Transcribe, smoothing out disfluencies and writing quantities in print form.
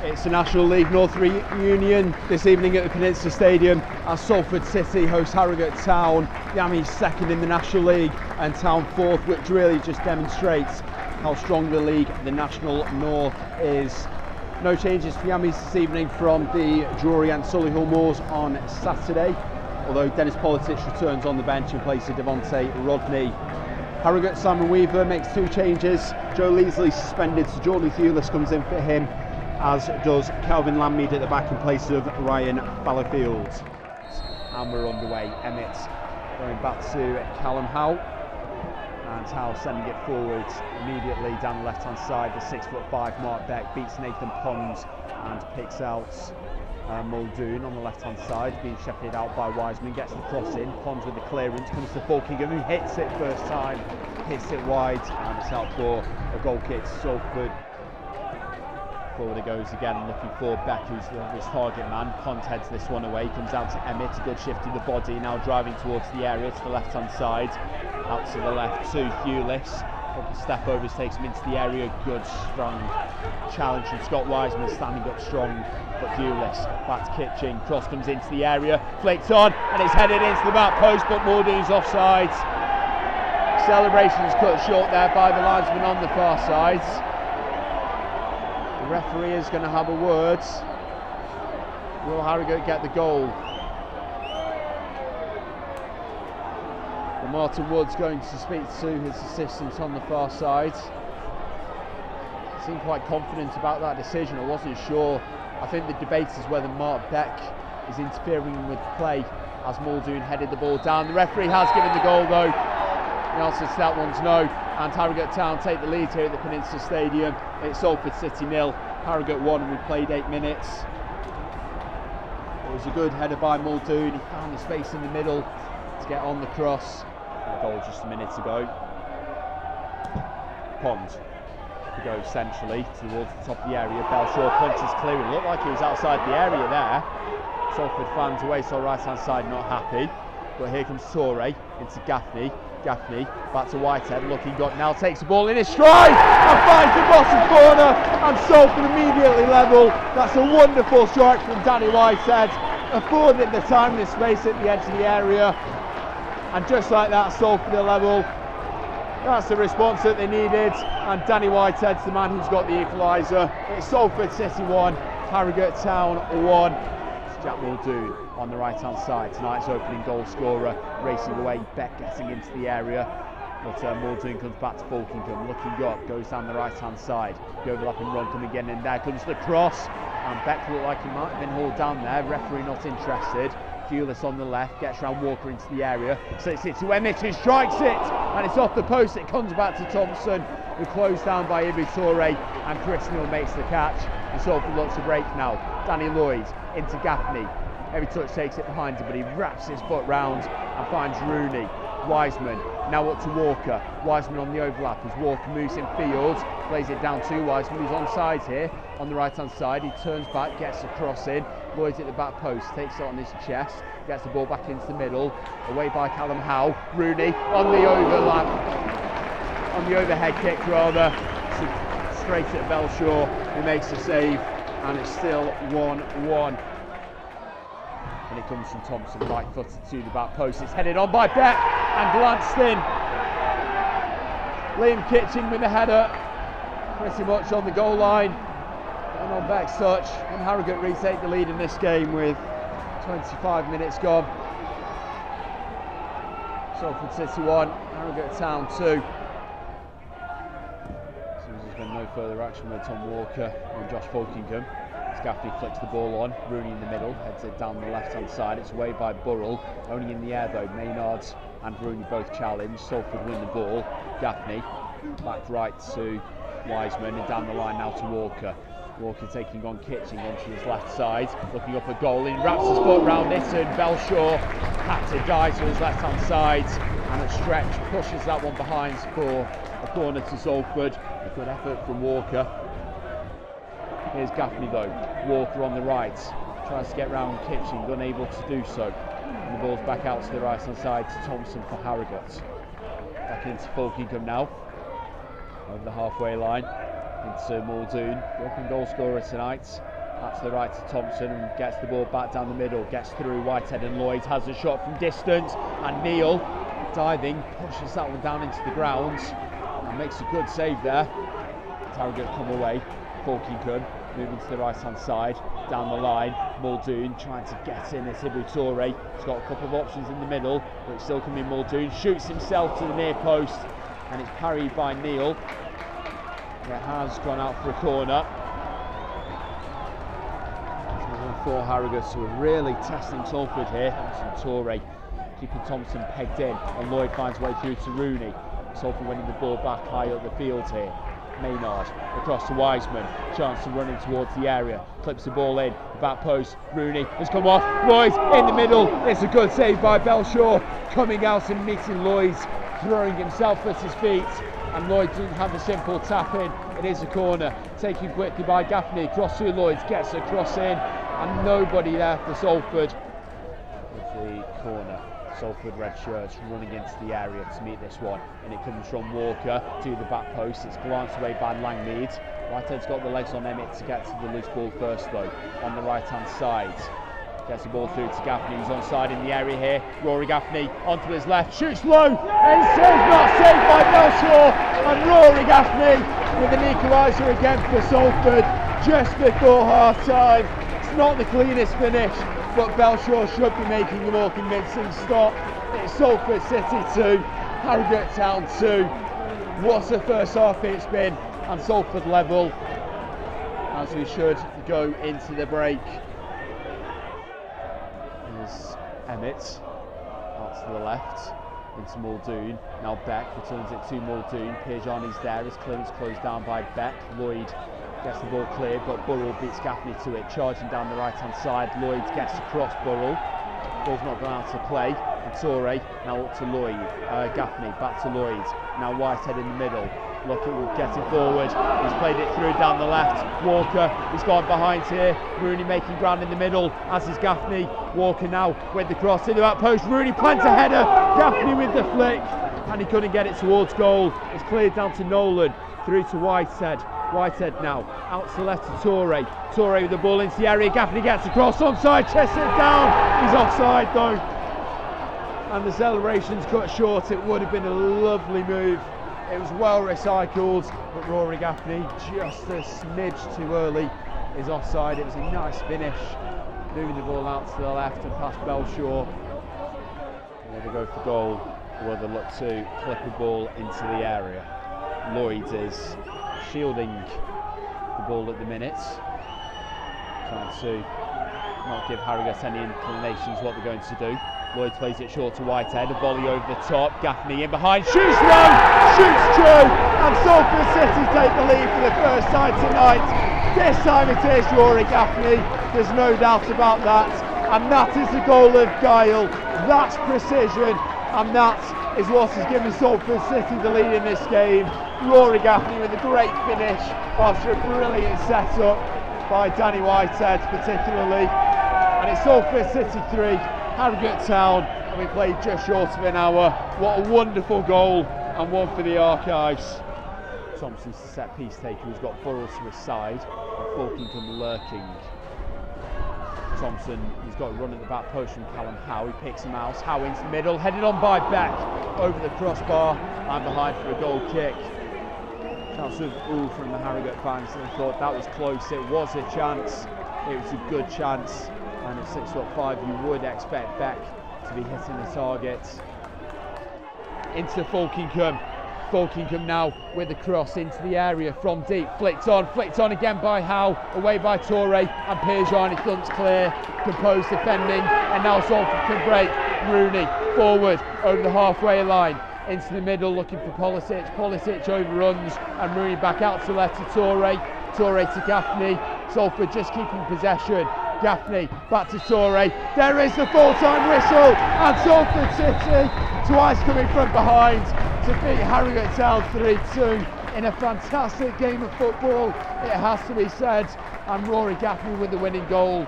It's the National League North reunion this evening at the Peninsula Stadium as Salford City host Harrogate Town. Yami's second in the National League and Town fourth, which really just demonstrates how strong the league, the National North, is. No changes for Yamis this evening from the draw against Solihull Moors on Saturday, although Dennis Politics returns on the bench in place of Devontae Rodney. Harrogate Simon Weaver makes two changes. Joe Leasley suspended, so Jordan Thewlis comes in for him, as does Kelvin Landmead at the back in place of Ryan Fallowfield. And we're underway. Emmett going back to Callum Howe, and Howe sending it forward immediately down the left hand side. The 6'5" Mark Beck beats Nathan Pond and picks out Muldoon on the left hand side, being shepherded out by Wiseman, gets the cross in. Pond with the clearance, comes to Falkingham, who hits it first time, hits it wide, and it's out for a goal kick to Salford. Forward it goes again, looking for Beck, who's his target man. Pond heads this one away, comes out to Emmett, a good shift in the body, now driving towards the area to the left hand side. Out to the left to Thewlis, couple step overs, takes him into the area. Good strong challenge from Scott Wiseman, standing up strong, but Thewlis back to Kitchen, cross comes into the area, flicked on, and it's headed into the back post, but Muldoon's offside. Celebrations cut short there by the linesman on the far side. The referee is going to have a word. Will Harrogate get the goal? Well, Martin Wood's going to speak to his assistant on the far side. Seemed quite confident about that decision. I wasn't sure. I think the debate is whether Mark Beck is interfering with play as Muldoon headed the ball down. The referee has given the goal though. The answer to that one's no. And Harrogate Town take the lead here at the Peninsula Stadium. It's Salford City 0, Harrogate 1. We've played 8 minutes. It was a good header by Muldoon. He found the space in the middle to get on the cross. A goal just a minute ago. Pond to go centrally towards the top of the area. Belshaw punches clear. It looked like he was outside the area there. Salford fans away to the right hand side, not happy. But here comes Torre into Gaffney. Gaffney back to Whitehead, looking good now, takes the ball in his stride and finds the bottom corner, and Salford immediately level. That's a wonderful strike from Danny Whitehead, afforded the time and the space at the edge of the area, and just like that, Salford are level. That's the response that they needed, and Danny Whitehead's the man who's got the equaliser. It's Salford City 1, Harrogate Town 1. It's Jack Muldoon on the right hand side, tonight's opening goal scorer, racing away. Beck getting into the area, but Muldoon comes back to Falkingham, looking up, goes down the right hand side. The overlapping run coming in, and there comes the cross, and Beck looked like he might have been hauled down there. Referee not interested. Thewlis on the left, gets round Walker into the area, sets it to Emmett, who strikes it, and it's off the post. It comes back to Thompson, who closed down by Ibu Torre, and Chris Neal makes the catch, and Salford looks to break now. Danny Lloyd into Gaffney. Every touch takes it behind him, but he wraps his foot round and finds Rooney. Wiseman now up to Walker. Wiseman on the overlap as Walker moves in field, plays it down to Wiseman, who's onside here on the right hand side. He turns back, gets the cross in. Lloyd's at the back post, takes it on his chest, gets the ball back into the middle, away by Callum Howe. Rooney on the overlap, on the overhead kick rather, straight at Belshaw, who makes the save, and it's still 1-1. And it comes from Thompson, right footed to the back post. It's headed on by Beck and glanced in. Liam Kitchen with the header, pretty much on the goal line. And on Beck's touch, and Harrogate retake the lead in this game with 25 minutes gone. Salford City 1, Harrogate Town 2. There's been no further action with Tom Walker and Josh Falkingham. Gaffney flicks the ball on, Rooney in the middle, heads it down the left hand side. It's away by Burrell, only in the air though. Maynard and Rooney both challenged. Salford win the ball. Gaffney back right to Wiseman, and down the line now to Walker. Walker taking on Kitching onto his left side, looking up a goal in, wraps his foot round it, and Belshaw had to dive to his left hand side, and a stretch pushes that one behind for a corner to Salford. A good effort from Walker. Here's Gaffney though, Walker on the right, tries to get round Kitching, unable to do so. And the ball's back out to the right hand side to Thompson for Harrogate. Back into Falkingham now, over the halfway line, into Muldoon, the opening goal scorer tonight. That's the right to Thompson and gets the ball back down the middle, gets through Whitehead and Lloyd, has a shot from distance, and Neil, diving, pushes that one down into the ground and makes a good save there. Harrogate come away, Falkingham moving to the right hand side, down the line, Muldoon trying to get in as Ibu Toure. He's got a couple of options in the middle, but it's still coming Muldoon, shoots himself to the near post, and it's parried by Neil. It has gone out for a corner. For Harrogate, so we're really testing Salford here. Toure keeping Thompson pegged in, and Lloyd finds way through to Rooney. Salford winning the ball back high up the field here. Maynard across to Wiseman, chance to run in towards the area, clips the ball in, the back post, Rooney has come off, Lloyd in the middle, it's a good save by Belshaw, coming out and meeting Lloyd, throwing himself at his feet, and Lloyd didn't have a simple tap in. It is a corner, taken quickly by Gaffney, cross to Lloyd, gets a cross in, and nobody there for Salford. With the corner, Salford red shirts running into the area to meet this one, and it comes from Walker to the back post. It's glanced away by Langmead. Whitehead's got the legs on Emmett to get to the loose ball first though, on the right hand side. Gets the ball through to Gaffney, who's onside in the area here. Rory Gaffney onto his left, shoots low, and saved, not saved by Belshaw, and Rory Gaffney with an equaliser again for Salford just before half time. It's not the cleanest finish, but Belshaw should be making a more convincing stop. It's Salford City 2, Harrogate Town 2. What a first half it's been, and Salford level as we should go into the break. There's Emmett out to the left into Muldoon. Now Beck returns it to Muldoon. Pierjani's there as clearance closed down by Beck. Lloyd gets the ball cleared, but Burrell beats Gaffney to it, charging down the right hand side. Lloyd gets across Burrell. Ball's not gone out to play. And Toure now up to Lloyd. Gaffney back to Lloyd. Now Whitehead in the middle. Looking, getting forward. He's played it through down the left. Walker, he's gone behind here. Rooney making ground in the middle, as is Gaffney. Walker now with the cross into that post. Rooney plants a header. Gaffney with the flick, and he couldn't get it towards goal. It's cleared down to Nolan, through to Whitehead. Whitehead now out to the left to Toure. Toure with the ball into the area. Gaffney gets across, onside, chests it down. He's offside though, and the celebration's cut short. It would have been a lovely move. It was well recycled, but Rory Gaffney just a smidge too early is offside. It was a nice finish, moving the ball out to the left and past Belshaw. Whether they go for goal or whether they look to clip a ball into the area. Lloyd is shielding the ball at the minute, trying to not give Harrogate any inclinations what they're going to do. Lloyd plays it short to Whitehead, a volley over the top, Gaffney in behind, shoots low, shoots true, and Salford City take the lead for the first time tonight. This time it is Rory Gaffney, there's no doubt about that, and that is the goal of guile, that's precision, and that is what has given Salford City the lead in this game. Rory Gaffney with a great finish after a brilliant set-up by Danny Whitehead particularly, and it's Salford City 3, Harrogate Town, and we played just short of an hour. What a wonderful goal, and one for the archives. Thompson's the set piece taker, who's got Burrell to his side, and Falkingham lurking. Thompson, he's got a run at the back post from Callum Howe. He picks him out, Howe into the middle, headed on by Beck, over the crossbar, and behind for a goal kick. Shouts of ooh from the Harrogate fans, and they thought that was close. It was a chance, it was a good chance. And at 6'5", you would expect Beck to be hitting the target. Into Falkingham. Falkingham now with the cross into the area from deep. Flicked on again by Howe. Away by Toure, and Pierjani thumps clear. Composed defending, and now Salford can break. Rooney forward over the halfway line. Into the middle looking for Pulisic. Pulisic overruns, and Rooney back out to left to Toure. Toure to Gaffney. Salford just keeping possession. Gaffney back to Toure. There is the full-time whistle, and Salford City twice coming from behind to beat Harrogate Town 3-2 in a fantastic game of football, it has to be said, and Rory Gaffney with the winning goal.